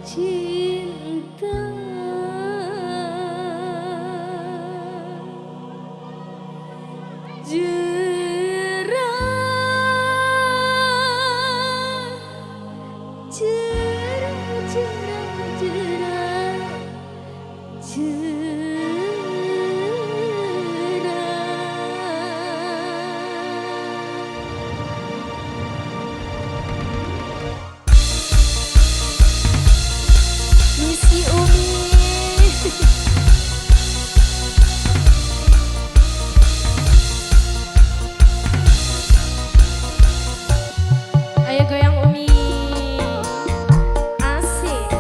Bercinta jerah, jerah, jerah, jerah, Misi Umi. Ayo goyang Umi. Asik.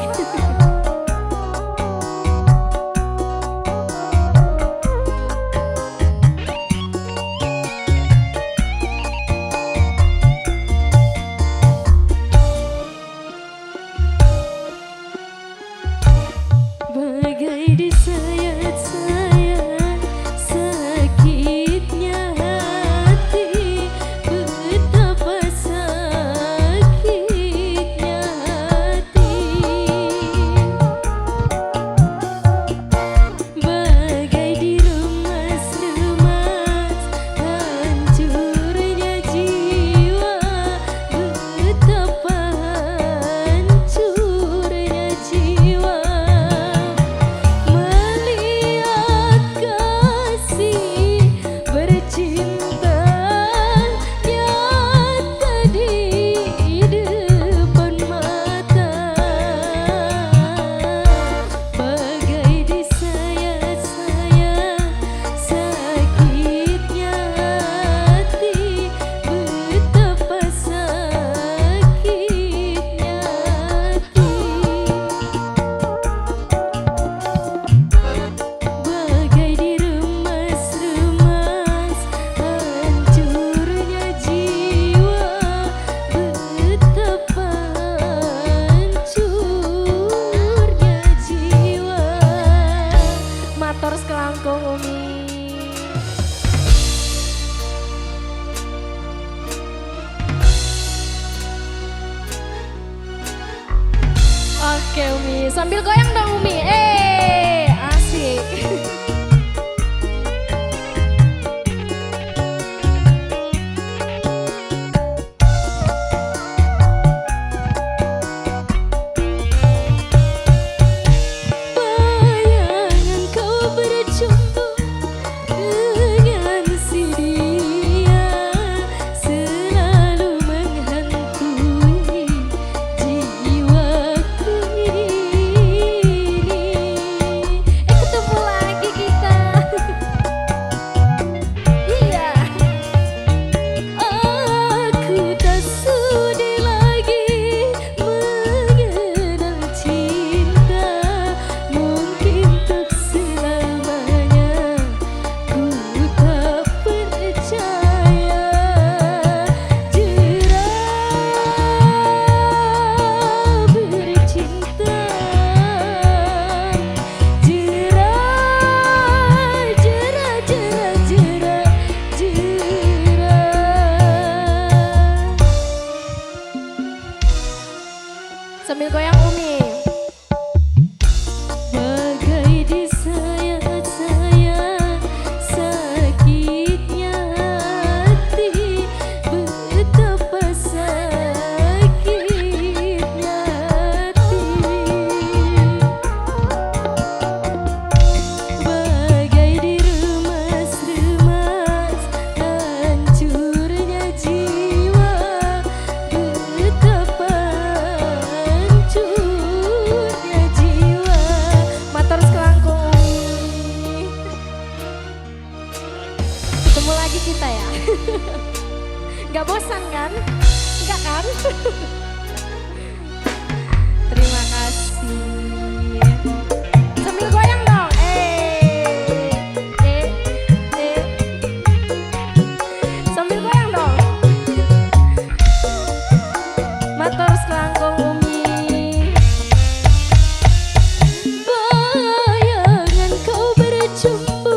Bagai disayat-sayat sakitnya hati, betapa sakitnya hati. Bagai diremas-remas hancurnya jiwa, betapa hancurnya jiwa. Oke Umi, sambil goyang dong Umi. Asik. Bayangan kau berjumpa dengan si dia, selalu menghantui jiwaku ini. Ketemu lagi kita. Iya. Aku tak sudi lagi mengenal cinta, mungkin untuk selamanya ku tak percaya. Jerah bercinta, jerah, jerah, jerah, jerah, jerah. Sambil goyang Umi. Bagai disayat-sayat sakitnya hati, betapa sakitnya hati. Bagai diremas-remas hancurnya jiwa, betapa hancurnya jiwa. Matur selangkung Umi. Ketemu lagi kita ya. Gak bosan kan? Enggak kan? Terima kasih. Sambil goyang dong. Sambil goyang dong. Matur selangkung Umi. Bayangan kau berjumpa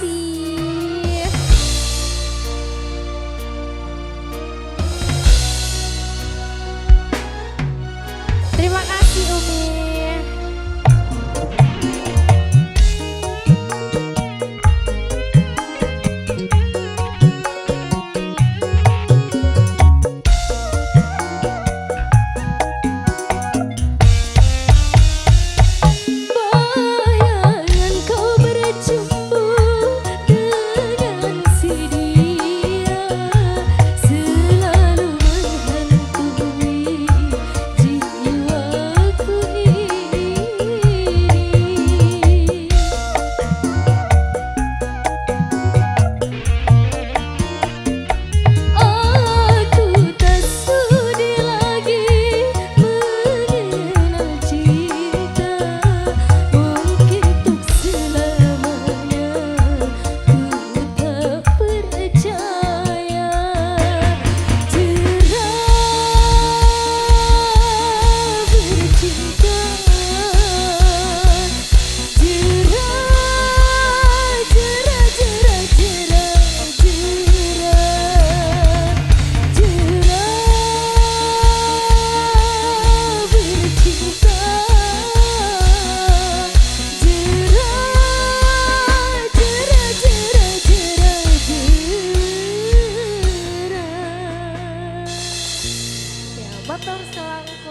kasih. Terima kasih Umi. Bayangan kau berjumpa dengan si dia, selalu menghantui jiwaku ini. Aku tak sudi lagi mengenal cinta, mungkin untuk selamanya ku tak percaya. Cerah bercinta, Ya, motor selangku.